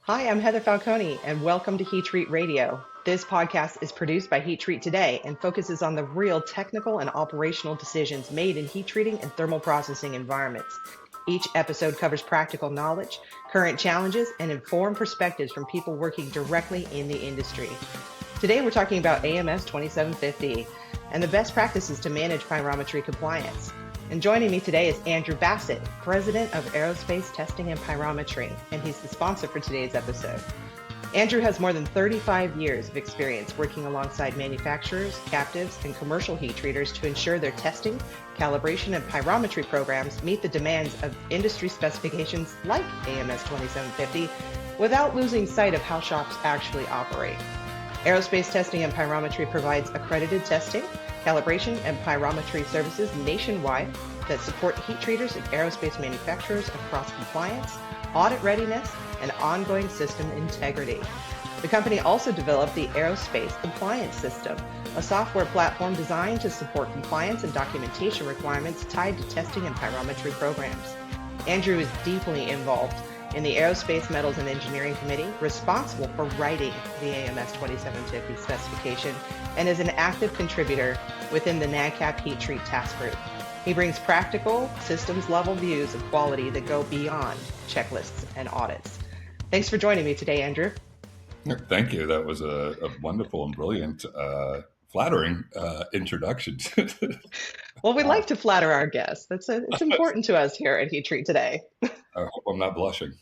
Hi, I'm Heather Falcone, and welcome to Heat Treat Radio. This podcast is produced by Heat Treat Today and focuses on the real technical and operational decisions made in heat treating and thermal processing environments. Each episode covers practical knowledge, current challenges, and informed perspectives from people working directly in the industry. Today, we're talking about AMS 2750 and the best practices to manage pyrometry compliance. And joining me today is Andrew Bassett, President of Aerospace Testing and Pyrometry, and he's the sponsor for today's episode. Andrew has more than 35 years of experience working alongside manufacturers, captives, and commercial heat treaters to ensure their testing, calibration, and pyrometry programs meet the demands of industry specifications like AMS 2750 without losing sight of how shops actually operate. Aerospace Testing and Pyrometry provides accredited testing, calibration, and pyrometry services nationwide that support heat treaters and aerospace manufacturers across compliance, audit readiness, and ongoing system integrity. The company also developed the Aerospace Compliance System, a software platform designed to support compliance and documentation requirements tied to testing and pyrometry programs. Andrew is deeply involved in the Aerospace Metals and Engineering Committee, responsible for writing the AMS 2750 specification, and is an active contributor within the NADCAP Heat Treat Task Group. He brings practical, systems-level views of quality that go beyond checklists and audits. Thanks for joining me today, Andrew. Thank you. That was a wonderful and brilliant, flattering introduction. Well, we like to flatter our guests. It's important to us here at Heat Treat Today. I hope I'm not blushing.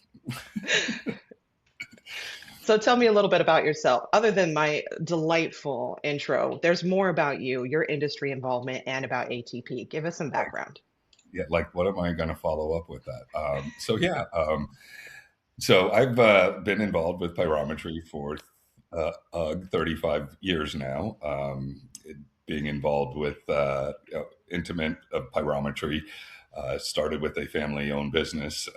So tell me a little bit about yourself. Other than my delightful intro, there's more about you, your industry involvement, and about ATP. Give us some background. Yeah, like what am I going to follow up with that? So I've been involved with pyrometry for 35 years now, being involved with intimate of pyrometry. Started with a family-owned business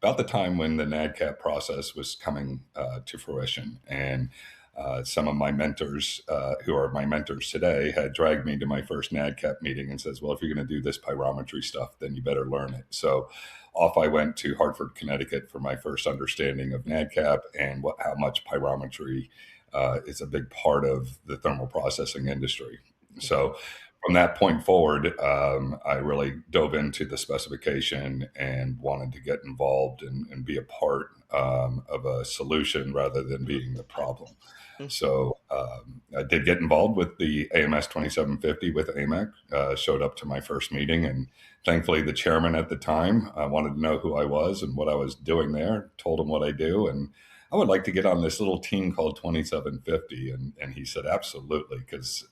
about the time when the NADCAP process was coming to fruition. And some of my mentors, who are my mentors today, had dragged me to my first NADCAP meeting and says, well, if you're going to do this pyrometry stuff, then you better learn it. So off I went to Hartford, Connecticut for my first understanding of NADCAP and how much pyrometry is a big part of the thermal processing industry. So from that point forward, I really dove into the specification and wanted to get involved and be a part of a solution rather than being the problem. So I did get involved with the AMS 2750 with AMEC, showed up to my first meeting, and thankfully the chairman at the time wanted to know who I was and what I was doing there, told him what I do, and I would like to get on this little team called 2750. And he said, absolutely, because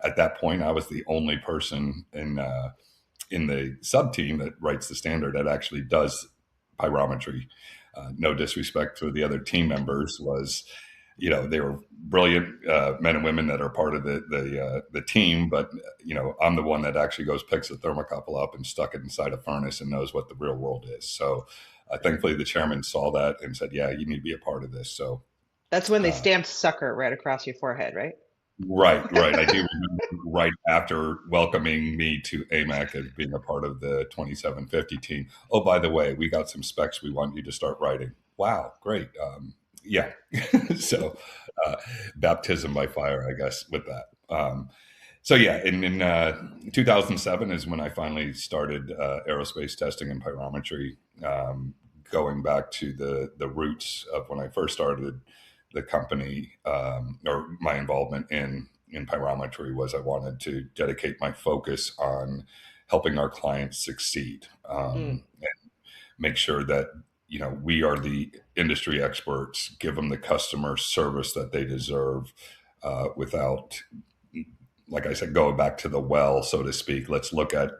at that point, I was the only person in the sub team that writes the standard that actually does pyrometry. No disrespect to the other team members, they were brilliant men and women that are part of the team, but I'm the one that actually picks the thermocouple up and stuck it inside a furnace and knows what the real world is. So thankfully, the chairman saw that and said, "Yeah, you need to be a part of this." So that's when they stamped "sucker" right across your forehead, right? Right. I do remember right after welcoming me to AMEC and being a part of the 2750 team. Oh, by the way, we got some specs we want you to start writing. Wow, great. Yeah. So baptism by fire, I guess, with that. In 2007 is when I finally started aerospace testing and pyrometry, going back to the roots of when I first started the company, or my involvement in pyrometry was I wanted to dedicate my focus on helping our clients succeed, and make sure that we are the industry experts, give them the customer service that they deserve, without, like I said, going back to the well, so to speak. Let's look at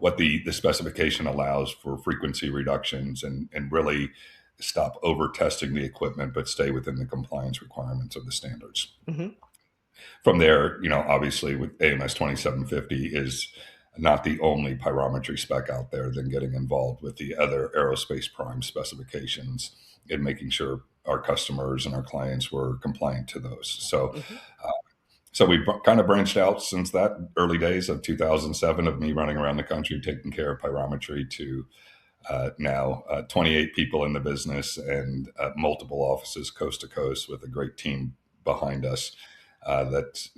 what the specification allows for frequency reductions and really stop over testing the equipment, but stay within the compliance requirements of the standards. Mm-hmm. From there, obviously with AMS 2750 is not the only pyrometry spec out there, then getting involved with the other aerospace prime specifications and making sure our customers and our clients were compliant to those. So, so we kind of branched out since that early days of 2007 of me running around the country taking care of pyrometry to now, 28 people in the business and multiple offices coast to coast with a great team behind us that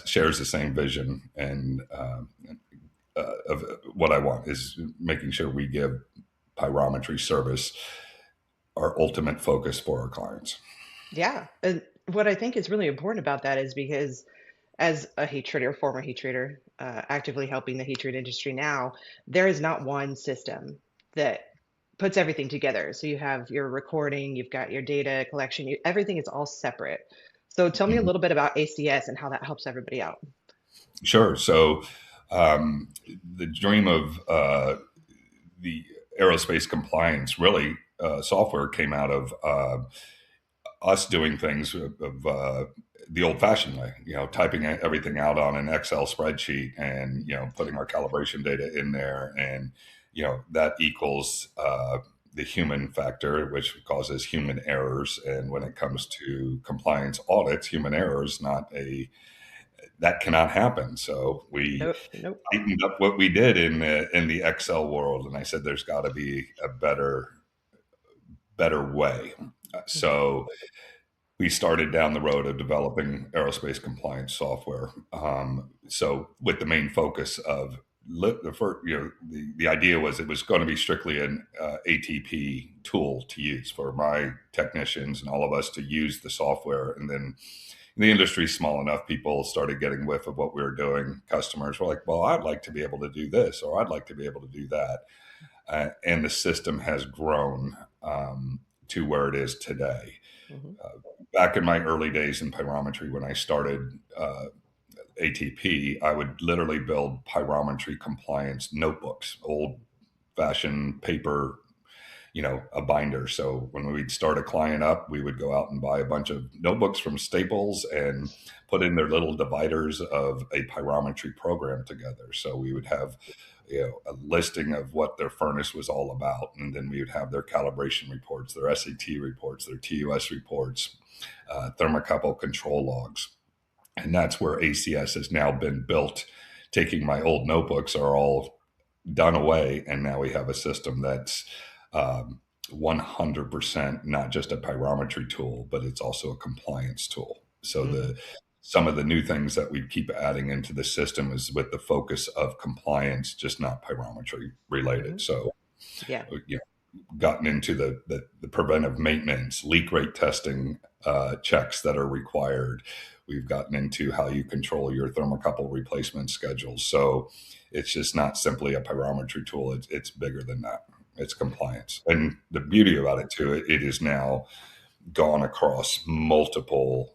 shares the same vision and of what I want is making sure we give pyrometry service our ultimate focus for our clients. Yeah. And what I think is really important about that is because as a heat treater, former heat treater, actively helping the heat treat industry now, there is not one system that puts everything together. So you have your recording, you've got your data collection, everything is all separate. So tell me a Mhm. little bit about ACS and how that helps everybody out. Sure. So the dream of the aerospace compliance really software came out of us doing things of the old-fashioned way, typing everything out on an Excel spreadsheet and putting our calibration data in there, and that equals the human factor, which causes human errors. And when it comes to compliance audits, human errors not a that cannot happen. So we Nope, nope. tightened up what we did in the Excel world, and I said there's got to be a better way. Mhm, So we started down the road of developing aerospace compliance software. So with the main focus of the idea was it was going to be strictly an ATP tool to use for my technicians and all of us to use the software. And then the industry small enough, people started getting whiff of what we were doing. Customers were like, well, I'd like to be able to do this, or I'd like to be able to do that. And the system has grown to where it is today. mhm, Uh, Back in my early days in pyrometry, when I started ATP, I would literally build pyrometry compliance notebooks, old fashioned paper, a binder. So when we'd start a client up, we would go out and buy a bunch of notebooks from Staples and put in their little dividers of a pyrometry program together. So we would have a listing of what their furnace was all about, and then we would have their calibration reports, their SAT reports, their TUS reports, thermocouple control logs. And that's where ACS has now been built. Taking my old notebooks are all done away, and now we have a system that's 100% not just a pyrometry tool, but it's also a compliance tool. So mhm, some of the new things that we keep adding into the system is with the focus of compliance, just not pyrometry related. mhm. So Yeah. gotten into the preventive maintenance, leak rate testing checks that are required. We've gotten into how you control your thermocouple replacement schedules. So it's just not simply a pyrometry tool. It's bigger than that. It's compliance. And the beauty about it too, it is now gone across multiple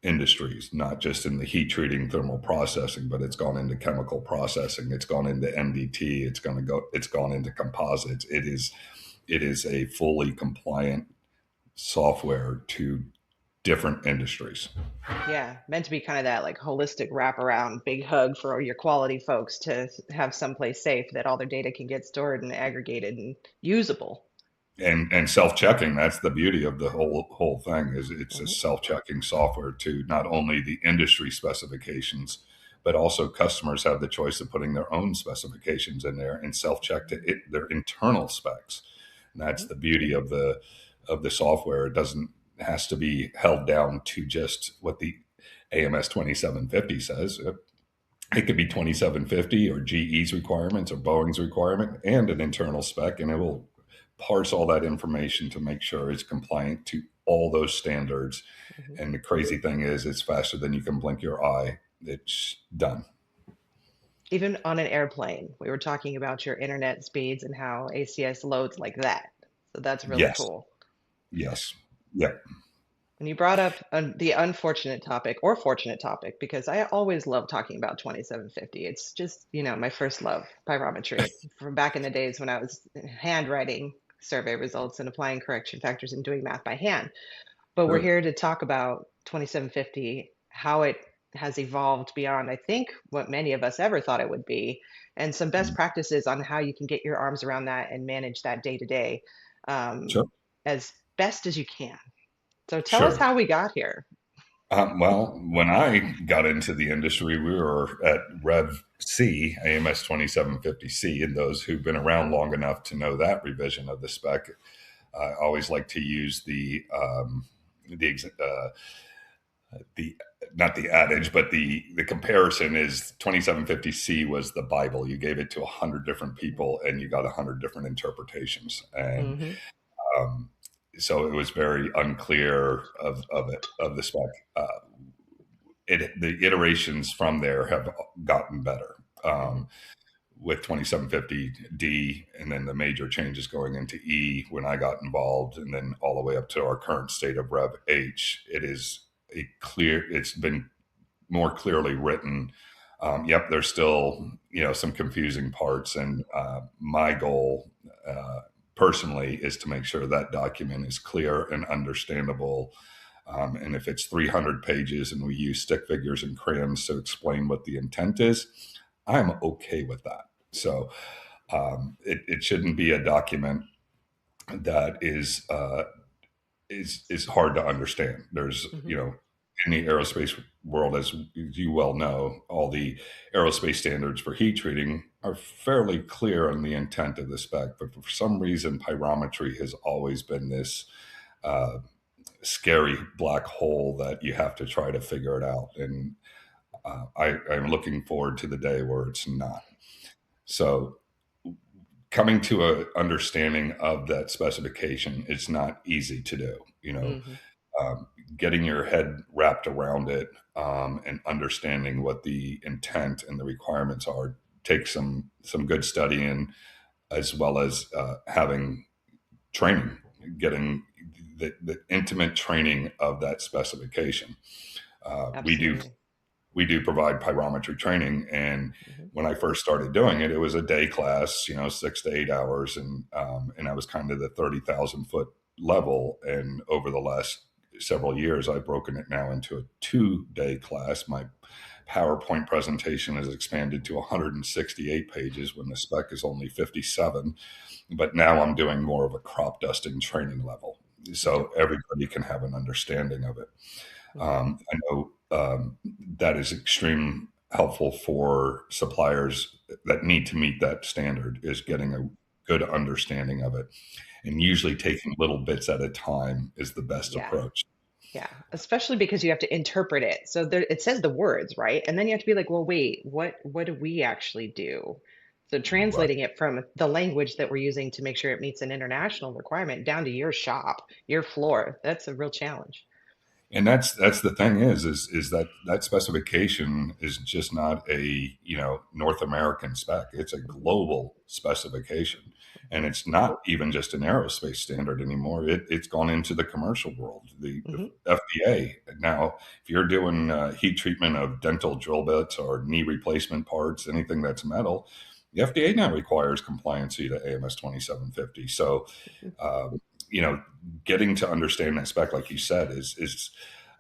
industries, not just in the heat treating thermal processing, but it's gone into chemical processing. It's gone into MDT. It's gone into composites. It is a fully compliant software to different industries. Yeah. Meant to be kind of that like holistic wraparound, big hug for your quality folks to have someplace safe that all their data can get stored and aggregated and usable. And self-checking, that's the beauty of the whole thing, is it's a Mhm, self-checking software to not only the industry specifications, but also customers have the choice of putting their own specifications in there and self-check their internal specs. And that's mhm, the beauty of the software. It has to be held down to just what the AMS 2750 says. It could be 2750 or GE's requirements or Boeing's requirement and an internal spec, and it will parse all that information to make sure it's compliant to all those standards. mhm. And the crazy thing is, it's faster than you can blink your eye. It's done. Even on an airplane, we were talking about your internet speeds and how ACS loads like that. So that's really Yes. cool. Yes. Yeah. And you brought up the unfortunate topic or fortunate topic because I always love talking about 2750. It's just, my first love, pyrometry, from back in the days when I was handwriting survey results and applying correction factors and doing math by hand. But we're Sure. here to talk about 2750, how it has evolved beyond, I think, what many of us ever thought it would be, and some best Mm. practices on how you can get your arms around that and manage that day to day Sure. as best as you can. So tell us Sure. how we got here. Well, when I got into the industry, we were at Rev C, AMS 2750C, and those who've been around long enough to know that revision of the spec, I always like to use the the not the adage, but the comparison is 2750C was the Bible. You gave it to 100 different people, and you got 100 different interpretations, and Hmm. um, so it was very unclear of the spec. The iterations from there have gotten better. Hmm. With 2750D, and then the major changes going into E when I got involved, and then all the way up to our current state of Rev H, it's been more clearly written. Yep, there's still some confusing parts, and my goal personally is to make sure that document is clear and understandable. And if it's 300 pages and we use stick figures and crayons to explain what the intent is, I'm okay with that. So it shouldn't be a document that is hard to understand. There's Hmm. in the aerospace world, as you well know, all the aerospace standards for heat treating are fairly clear on the intent of the spec, but for some reason, pyrometry has always been this uh, scary black hole that you have to try to figure it out. And I'm looking forward to the day where it's not. So coming to a understanding of that specification, it's not easy to do. Hmm. Um, Getting your head wrapped around it and understanding what the intent and the requirements are takes some good studying, as well as having training, getting the intimate training of that specification. Uh, we do Absolutely. we do provide pyrometry training, and Hmm. when I first started doing it, it was a day class, 6 to 8 hours, and I was kind of the 30,000 foot level. And over the last several years, I've broken it now into a 2 day class. My PowerPoint presentation has expanded to 168 pages when the spec is only 57. But now I'm doing more of a crop dusting training level, Yep. so everybody can have an understanding of it. Hmm. I know that is extreme helpful for suppliers that need to meet that standard, is getting Hmm. a good understanding of it, and usually taking little bits at a time is the best Yeah. approach. Yeah, especially because you have to interpret it. So there, it says the words, right? And then you have to be like, well, wait, what do we actually do? So Right. translating it from the language that we're using to make sure it meets an international requirement down to your shop, your floor, that's a real challenge. And that's the thing is that specification is just not a North American spec. It's a Mhm. global specification, and Mhm. it's not even just an aerospace standard anymore. It's gone into the commercial world. The Mhm. FDA now, if you're doing heat treatment of dental drill bits or knee replacement parts, anything that's metal, the FDA now requires compliancy to AMS 2750. So Mhm. uh, you know, getting to understand that spec, like you said, is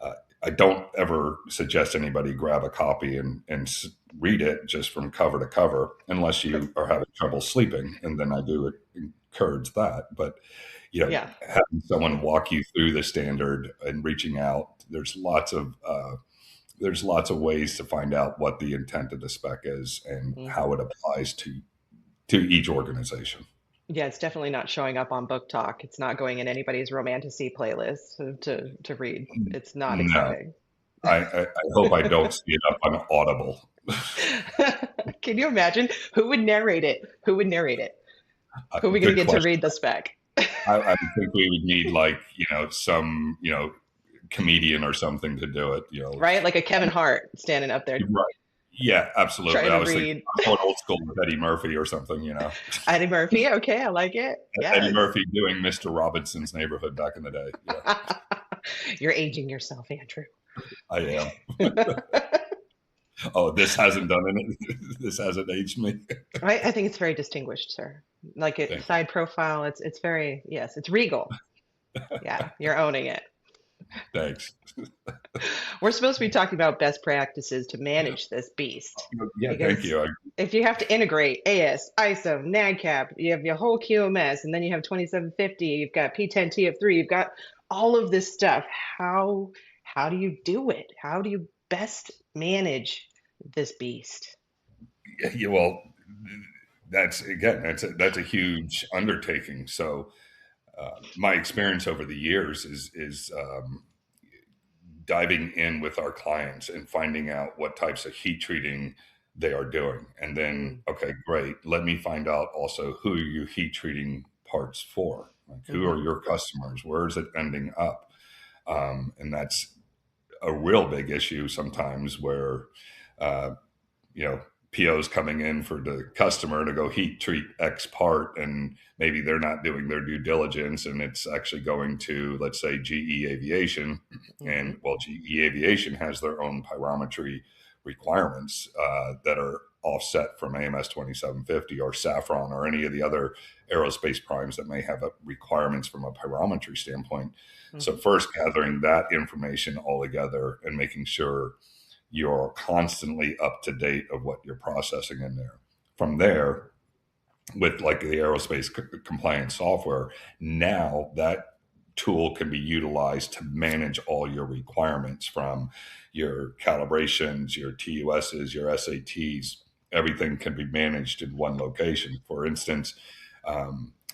uh, I don't ever suggest anybody grab a copy and read it just from cover to cover, unless you are having trouble sleeping, and then I do encourage that. But Yeah. having someone walk you through the standard and reaching out, there's lots of ways to find out what the intent of the spec is and Hmm. how it applies to each organization. Yeah, it's definitely not showing up on Book Talk. It's not going in anybody's Romantasy playlist to read. It's not No, exciting. I hope I don't see it up on Audible. Can you imagine who would narrate it? Who would narrate it? Who are we going to Good get to question. read the spec? I would think we would need like some comedian or something to do it. Right? Like a Kevin Hart standing up there Right? Yeah, absolutely. trying I to was thinking read I'm going old school with Eddie Murphy or something. Eddie Murphy. Okay, I like it. Eddie Yes. Murphy doing Mr. Robinson's Neighborhood back in the day. Yeah, You're aging yourself, Andrew. I am. Oh, this hasn't done it. This hasn't aged me. I think it's very distinguished, sir. Like it Thank you. side profile, it's very, yes, it's regal. Yeah, you're owning it. Thanks. We're supposed to be talking about best practices to manage this beast Yeah, thank because you. if you have to integrate AS, ISO, NADCAP, you have your whole QMS, and then you have 2750, you've got P10 TF3, you've got all of this stuff. How how do you do it? How do you best manage this beast? Yeah, well, that's a huge undertaking. So my experience over the years is diving in with our clients and finding out what types of heat treating they are doing, and then Mm, okay, great. Let me find out also who are you heat treating parts for? Like, who are hmm your customers? Where is it ending up? And that's a real big issue sometimes where uh, you know POs coming in for the customer to go heat treat X part, and maybe they're not doing their due diligence, and it's actually going to, let's say, GE Aviation, hmm and well, GE Aviation has their own pyrometry requirements that are offset from AMS 2750 or Saffron or any of the other aerospace primes that may have requirements from a pyrometry standpoint. So hmm first gathering that information all together and making sure you're constantly up to date of what you're processing in there. From there, with like the aerospace compliance software, now that tool can be utilized to manage all your requirements from your calibrations, your TUSs, your SATs. Everything can be managed in one location. For instance,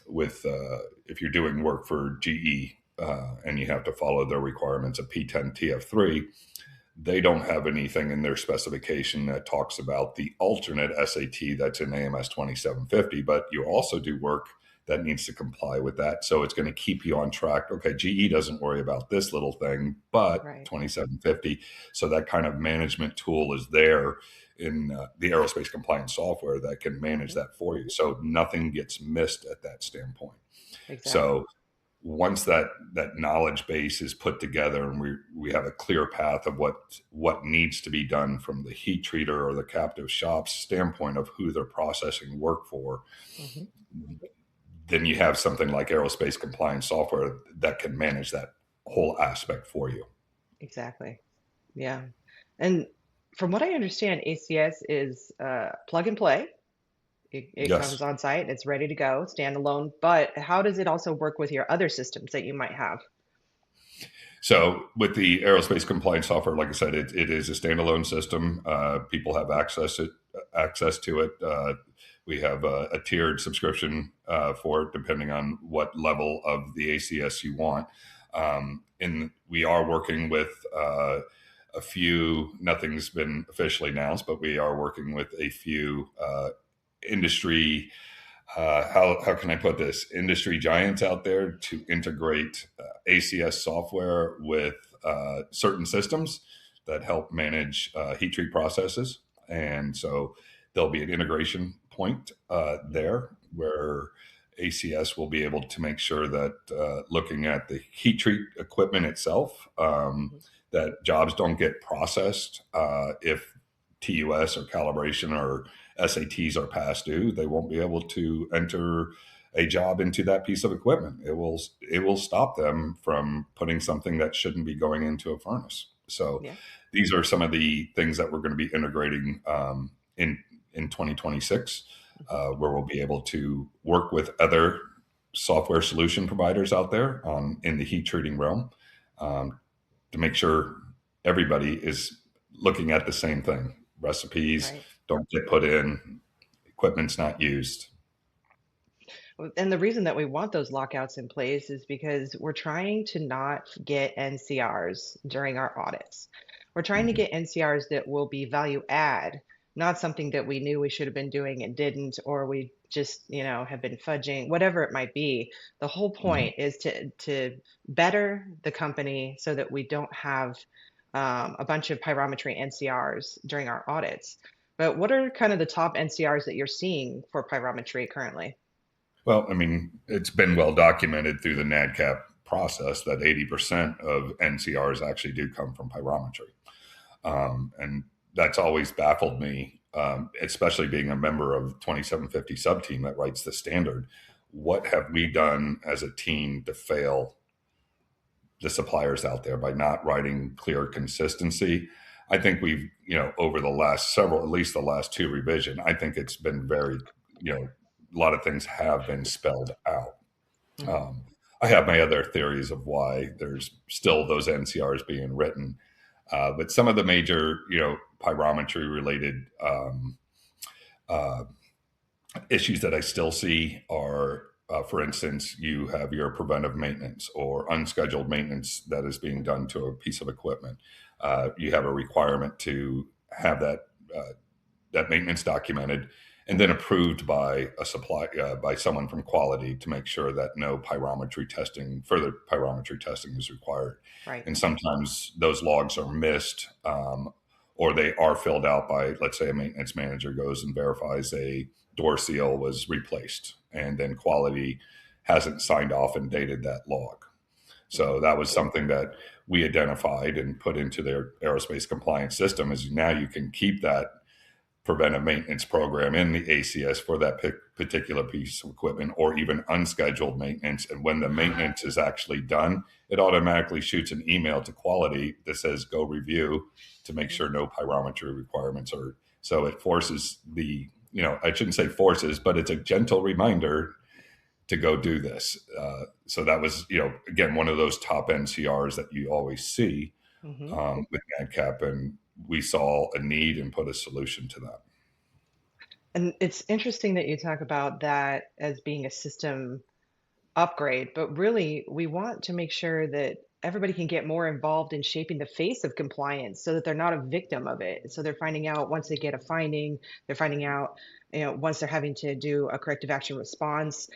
with if you're doing work for GE and you have to follow their requirements of P10 TF3, they don't have anything in their specification that talks about the alternate SAT that's in AMS 2750, but you also do work that needs to comply with that. So it's going to keep you on track. Okay, GE doesn't worry about this little thing, but Right. 2750. So that kind of management tool is there in the aerospace compliance software that can manage hmm that for you. So nothing gets missed at that standpoint. Exactly. So once that knowledge base is put together and we have a clear path of what needs to be done from the heat treater or the captive shop's standpoint of who they're processing work for, hmm then you have something like aerospace compliance software that can manage that whole aspect for you. Exactly. Yeah. And from what I understand, ACS is plug and play. It Yes. comes on site, it's ready to go, standalone. But how does it also work with your other systems that you might have? So with the aerospace compliance software, like I said, it is a standalone system. People have access to it. We have a tiered subscription for it, depending on what level of the ACS you want. And we are working with a few. Nothing's been officially announced, but we are working with a few industry, how can I put this, industry giants out there to integrate ACS software with certain systems that help manage heat treat processes. And so there'll be an integration point there where ACS will be able to make sure that looking at the heat treat equipment itself, Mhm. that jobs don't get processed if TUS or calibration or SATs are past due, they won't be able to enter a job into that piece of equipment. It will stop them from putting something that shouldn't be going into a furnace. So Yeah. these are some of the things that we're going to be integrating in 2026, hmm where we'll be able to work with other software solution providers out there in the heat treating realm, um, to make sure everybody is looking at the same thing. Recipes Right. don't get put in, equipment's not used. And the reason that we want those lockouts in place is because we're trying to not get NCRs during our audits. We're trying to Mhm. get NCRs that will be value add, not something that we knew we should have been doing and didn't, or we just, have been fudging, whatever it might be. The whole Mhm. point is to better the company so that we don't have a bunch of pyrometry NCRs during our audits. But what are kind of the top NCRs that you're seeing for pyrometry currently? Well, I mean, it's been well documented through the NADCAP process that 80% of NCRs actually do come from pyrometry. And that's always baffled me, especially being a member of 2750 sub team that writes the standard. What have we done as a team to fail the suppliers out there by not writing clear consistency? I think we've, over the last several, at least the last two revision, I think it's been very, a lot of things have been spelled out. Mhm. Um, I have my other theories of why there's still those NCRs being written. But some of the major, pyrometry related uh, issues that I still see are, for instance, you have your preventive maintenance or unscheduled maintenance that is being done to a piece of equipment. You have a requirement to have that maintenance documented and then approved by a supply by someone from quality to make sure that no further pyrometry testing is required. Right. And sometimes those logs are missed, or they are filled out by, let's say, a maintenance manager goes and verifies a door seal was replaced, and then quality hasn't signed off and dated that log. So that was something that we identified and put into their aerospace compliance system. Is now you can keep that preventive maintenance program in the ACS for that particular piece of equipment, or even unscheduled maintenance. And when the maintenance is actually done, it automatically shoots an email to quality that says, go review to make sure no pyrometry requirements are. So it forces I shouldn't say forces, but it's a gentle reminder to go do this. So that was, again, one of those top NCRs that you always see Mm-hmm. with NADCAP, and we saw a need and put a solution to that. And it's interesting that you talk about that as being a system upgrade, but really we want to make sure that everybody can get more involved in shaping the face of compliance so that they're not a victim of it. So they're finding out once they get a finding, they're finding out, once they're having to do a corrective action response.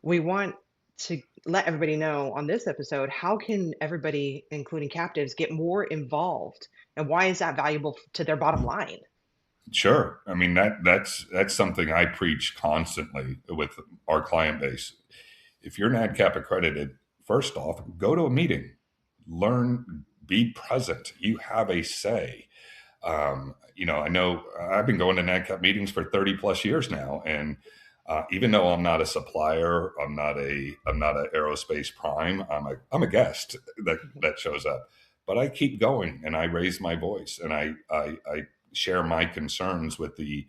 We want to let everybody know on this episode, how can everybody, including captives, get more involved, and why is that valuable to their bottom line? Sure. I mean, that's something I preach constantly with our client base. If you're NADCAP accredited, first off, go to a meeting, learn, be present. You have a say. I know I've been going to NADCAP meetings for 30 plus years now, and even though I'm not a supplier, I'm not a aerospace prime. I'm a guest that shows up, but I keep going and I raise my voice and I share my concerns with the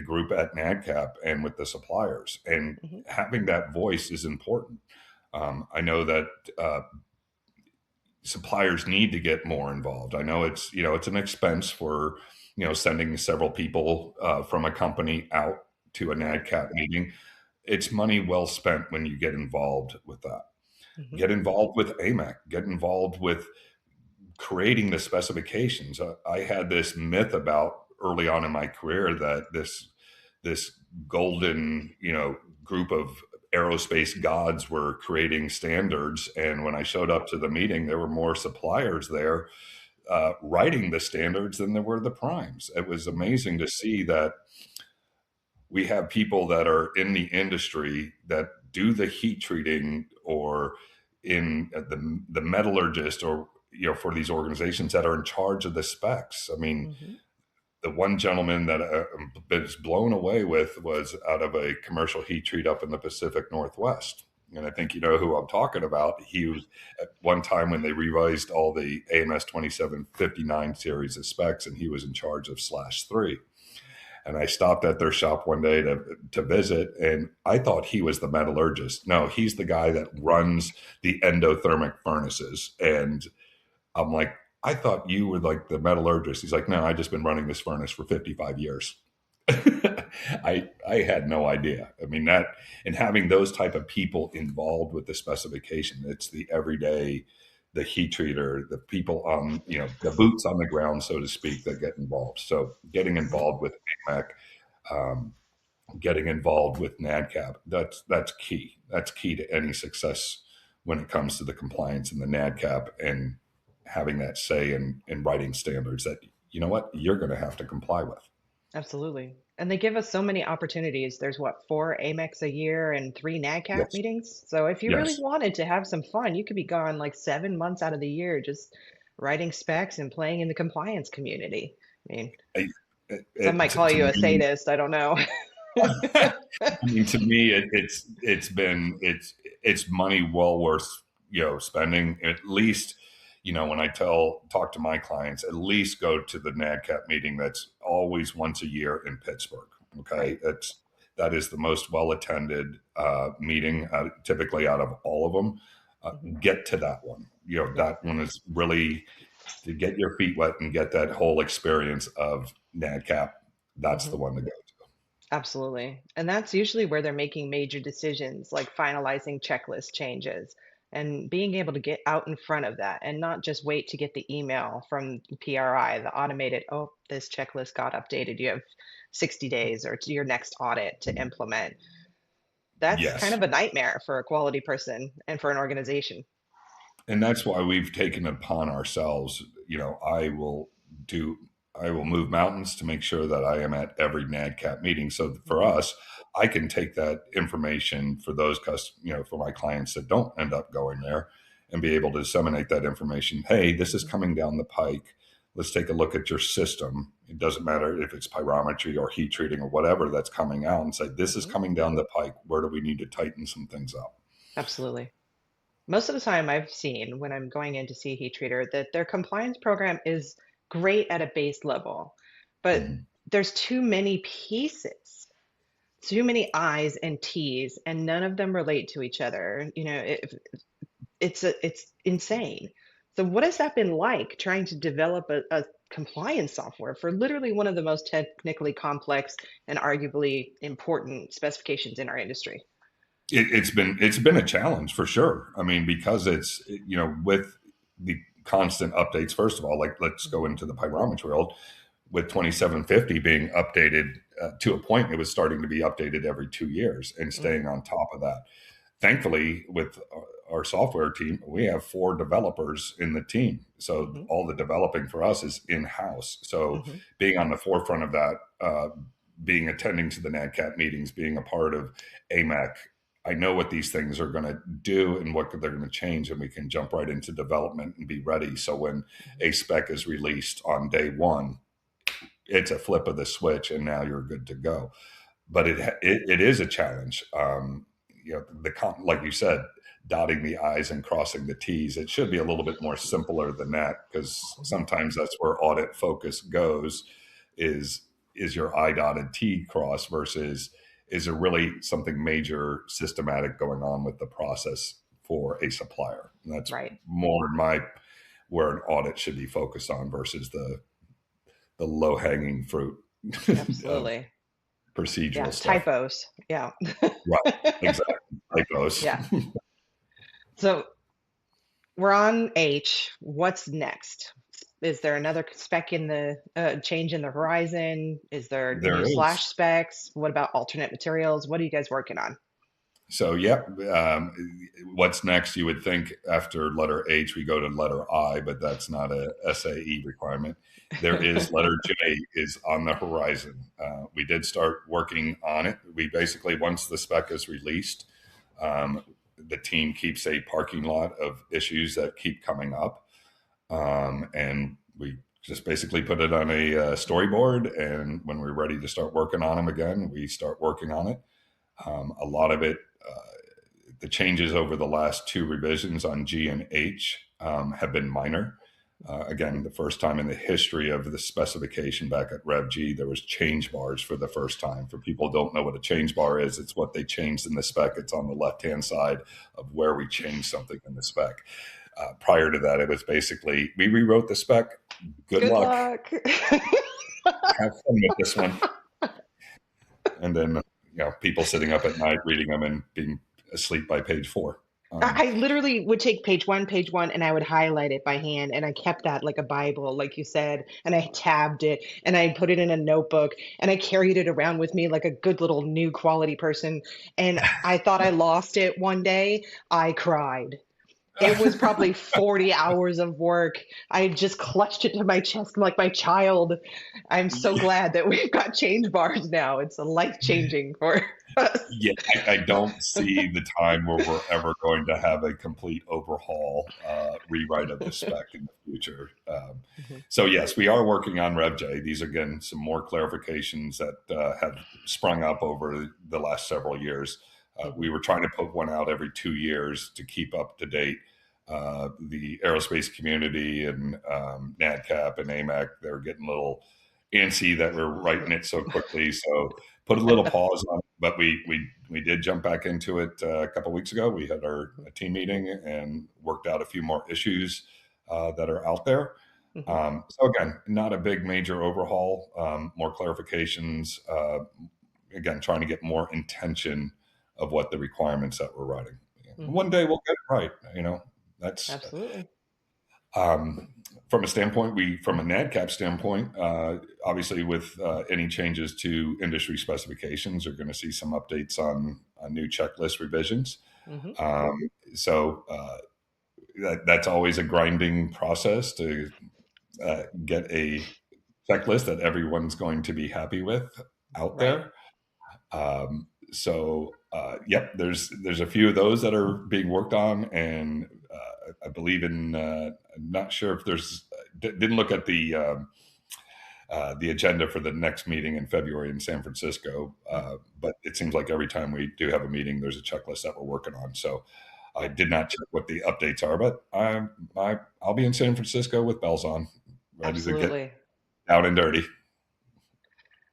group at NADCAP and with the suppliers, and Mm-hmm. having that voice is important. I know that suppliers need to get more involved. I know it's an expense for sending several people from a company out to a NADCAP meeting. It's money well spent when you get involved with that. Mm-hmm. Get involved with AMEC. Get involved with creating the specifications. I had this myth about early on in my career that this golden group of aerospace gods were creating standards, and when I showed up to the meeting, there were more suppliers there writing the standards than there were the primes. It was amazing to see that we have people that are in the industry that do the heat treating, or in the metallurgist, or for these organizations that are in charge of the specs. I mean, Mm-hmm. the one gentleman that was blown away with was out of a commercial heat treat up in the Pacific Northwest. And I think you know who I'm talking about. He was at one time when they revised all the AMS2750 series of specs, and he was in charge of /3. And I stopped at their shop one day to visit, and I thought he was the metallurgist. No, he's the guy that runs the endothermic furnaces. And I'm like, I thought you were like the metallurgist. He's like, no, I just been running this furnace for 55 years. I had no idea. I mean, that, and having those type of people involved with the specification, it's the everyday, the heat treater, the people on, the boots on the ground, so to speak, that get involved. So getting involved with AMEC, um, getting involved with NADCAP, that's key. That's key to any success when it comes to the compliance and the NADCAP, and having that say in writing standards that, you know what, you're going to have to comply with. Absolutely. And they give us so many opportunities. There's what, 4 AMEX a year and 3 NADCAP Yes. meetings. So if you really Yes. wanted to have some fun, you could be gone like 7 months out of the year just writing specs and playing in the compliance community. I mean, I, some might call to you a me, sadist. I don't know. I mean, to me, it's money well worth spending. At least, when I talk to my clients, at least go to the NADCAP meeting that's always once a year in Pittsburgh. Okay, Right. that is the most well-attended meeting, typically out of all of them. Get to that one. That one is really to get your feet wet and get that whole experience of NADCAP. That's the one to go to. Absolutely. And that's usually where they're making major decisions, like finalizing checklist changes and being able to get out in front of that and not just wait to get the email from PRI, the automated, oh, this checklist got updated. You have 60 days or to your next audit to implement. That's kind Yes. of a nightmare for a quality person and for an organization. And that's why we've taken upon ourselves, I will move mountains to make sure that I am at every NADCAP meeting. So for us, I can take that information for those for my clients that don't end up going there and be able to disseminate that information. Hey, this is coming down the pike. Let's take a look at your system. It doesn't matter if it's pyrometry or heat treating or whatever that's coming out, and say, this is coming down the pike. Where do we need to tighten some things up? Absolutely. Most of the time I've seen when I'm going in to see a heat treater that their compliance program is great at a base level, but Mhm. there's too many pieces, too many I's and T's, and none of them relate to each other. It's insane. So what has that been like trying to develop a compliance software for literally one of the most technically complex and arguably important specifications in our industry? It's been a challenge for sure. I mean, because it's with the constant updates. First of all, like let's go into the pyrometry world with 2750 being updated to a point. It was starting to be updated every 2 years and staying on top of that. Thankfully, with our software team, we have 4 developers in the team, so Hmm. all the developing for us is in house. So Hmm. being on the forefront of that, being attending to the NADCAP meetings, being a part of AMAC, I know what these things are going to do and what they're going to change, and we can jump right into development and be ready. So when a spec is released on day one, it's a flip of the switch, and now you're good to go. But it is a challenge. Like you said, dotting the I's and crossing the T's. It should be a little bit more simpler than that, because sometimes that's where audit focus goes. Is your I dotted T cross versus is there really something major systematic going on with the process for a supplier? And that's Right. more where an audit should be focused on versus the low hanging fruit of Absolutely. procedural Yeah. stuff. Typos. Yeah. Right. Exactly. Typos. Yeah. So we're on H. What's next? Is there another spec in the change in the horizon? Is there There new slash is. specs? What about alternate materials? What are you guys working on? So, yep. What's next? You would think after letter H, we go to letter I, but that's not a SAE requirement. There is letter J is on the horizon. We did start working on it. We basically, once the spec is released, the team keeps a parking lot of issues that keep coming up. And we just basically put it on a storyboard. And when we're ready to start working on them again, we start working on it. A lot of it, the changes over the last 2 revisions on G and H have been minor. Again, the first time in the history of the specification back at Rev G, there was change bars for the first time. For people who don't know what a change bar is, it's what they changed in the spec. It's on the left-hand side of where we changed something in the spec. Prior to that, it was basically, we rewrote the spec. Good Good luck. luck. Have fun with this one. And then, people sitting up at night reading them and being asleep by page 4. I literally would take page one, and I would highlight it by hand. And I kept that like a Bible, like you said, and I tabbed it and I put it in a notebook and I carried it around with me like a good little new quality person. And I thought I lost it one day. I cried. It was probably 40 hours of work. I just clutched it to my chest like my child. I'm so glad that we've got change bars now. It's a life changing for us. Yeah, I don't see the time where we're ever going to have a complete overhaul, rewrite of the spec in the future. Mhm. So yes, we are working on RevJ. These are, again, some more clarifications that have sprung up over the last several years. We were trying to put one out every 2 years to keep up to date. The aerospace community and NADCAP and AMAC, they're getting a little antsy that we're writing it so quickly. So put a little pause on it, but we did jump back into it a couple of weeks ago. We had our team meeting and worked out a few more issues that are out there. So again, not a big major overhaul, more clarifications. Again, trying to get more intention of what the requirements that we're writing. One day we'll get it right. That's absolutely. From a standpoint, from a NADCAP standpoint, obviously with any changes to industry specifications, you're going to see some updates on new checklist revisions. So that's always a grinding process to get a checklist that everyone's going to be happy with out there. Yep, there's a few of those that are being worked on, and I believe in. I'm not sure if didn't look at the agenda for the next meeting in February in San Francisco, but it seems like every time we do have a meeting, there's a checklist that we're working on. So I did not check what the updates are, but I'll be in San Francisco with bells on, ready to get out and dirty.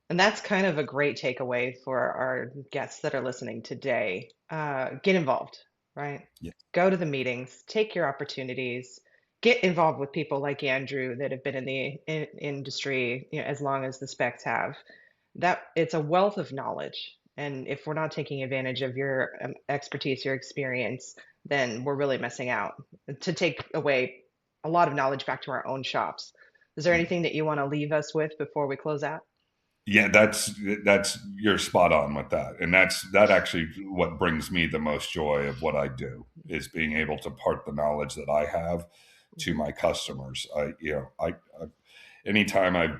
And that's kind of a great takeaway for our guests that are listening today. Get involved, right? Yeah. Go to the meetings, take your opportunities, get involved with people like Andrew that have been in the industry as long as the specs have. That it's a wealth of knowledge. And if we're not taking advantage of your expertise, your experience, then we're really missing out. To take away a lot of knowledge back to our own shops. Is there anything that you want to leave us with before we close out? Yeah, that's you're spot on with that, and that actually what brings me the most joy of what I do is being able to part the knowledge that I have to my customers. Anytime I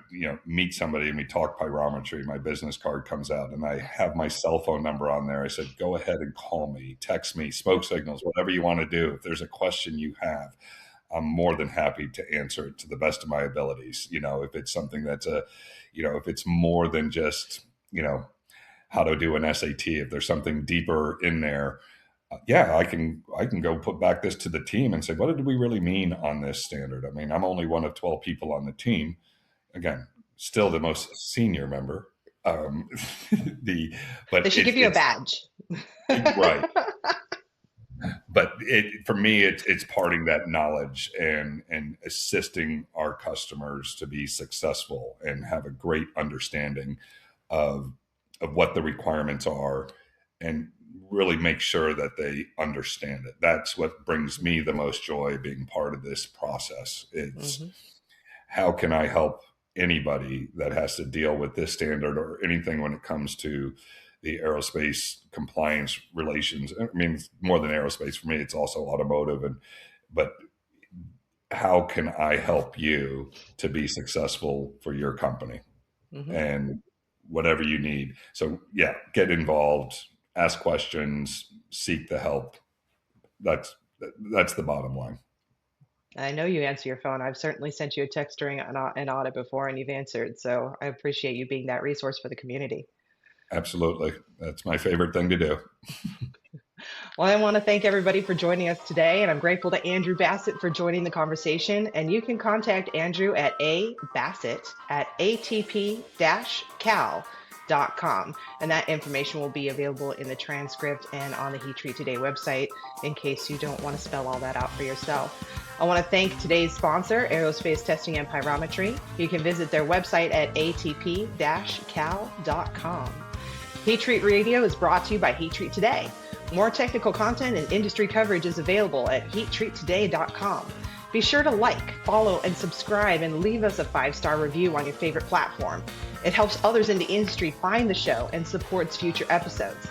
meet somebody and we talk pyrometry, my business card comes out and I have my cell phone number on there. I said, go ahead and call me, text me, smoke signals, whatever you want to do. If there's a question you have, I'm more than happy to answer it to the best of my abilities. If it's something that's if it's more than just, how to do an SAT, if there's something deeper in there, I can go put back this to the team and say, what did we really mean on this standard? I mean, I'm only one of 12 people on the team. Again, still the most senior member. But they should give you a badge. Right. But for me, it's parting that knowledge and assisting our customers to be successful and have a great understanding of what the requirements are and really make sure that they understand it. That's what brings me the most joy being part of this process. It's how can I help anybody that has to deal with this standard or anything when it comes to the aerospace compliance relations. I mean, it's more than aerospace for me, it's also automotive. But how can I help you to be successful for your company and whatever you need? So yeah, get involved, ask questions, seek the help. That's the bottom line. I know you answer your phone. I've certainly sent you a text during an audit before and you've answered. So I appreciate you being that resource for the community. Absolutely. That's my favorite thing to do. Well, I want to thank everybody for joining us today, and I'm grateful to Andrew Bassett for joining the conversation. And you can contact Andrew at abassett@atp-cal.com. And that information will be available in the transcript and on the Heat Treat Today website in case you don't want to spell all that out for yourself. I want to thank today's sponsor, Aerospace Testing and Pyrometry. You can visit their website at atp-cal.com. Heat Treat Radio is brought to you by Heat Treat Today. More technical content and industry coverage is available at heattreattoday.com. Be sure to like, follow, and subscribe and leave us a 5-star review on your favorite platform. It helps others in the industry find the show and supports future episodes.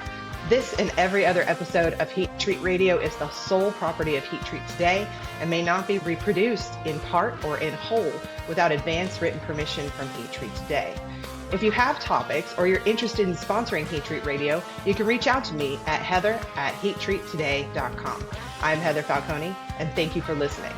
This and every other episode of Heat Treat Radio is the sole property of Heat Treat Today and may not be reproduced in part or in whole without advance written permission from Heat Treat Today. If you have topics or you're interested in sponsoring Heat Treat Radio, you can reach out to me at heather@heattreattoday.com. I'm Heather Falcone, and thank you for listening.